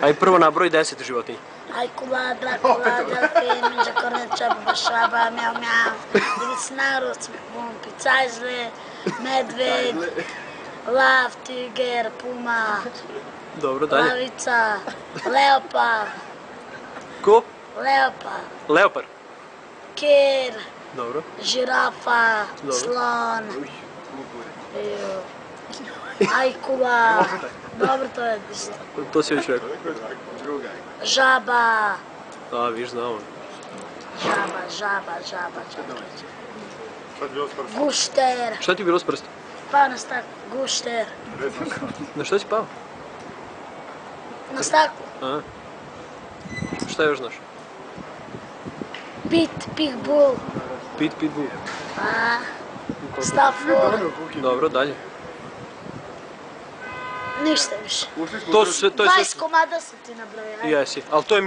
Aj prvo nabroj 10 životinja. Ajkula, Drakula, delfin, ninja korneća, šaba, mjau, mjau, divicnaruc, bumpi, cajzle, medved, lav, tiger, puma, Dobro, dalje. lavica, leopard, Ko? leopard, Leopard. kir, Dobro. žirafa, Dobro. slon, ajkula, dobro to je isto, To si već rekao. žaba, A, viš znao. žaba, gušter, Šta ti je bilo s prstom? pao na staklu, gušter, Na šta si pao? na staklu, A? Šta još znaš? pitbull, Pitbull. Stafford, Dobro, dalje. ništa više. To je sve... 20 komada su ti nabrojali. Jesi, ali to je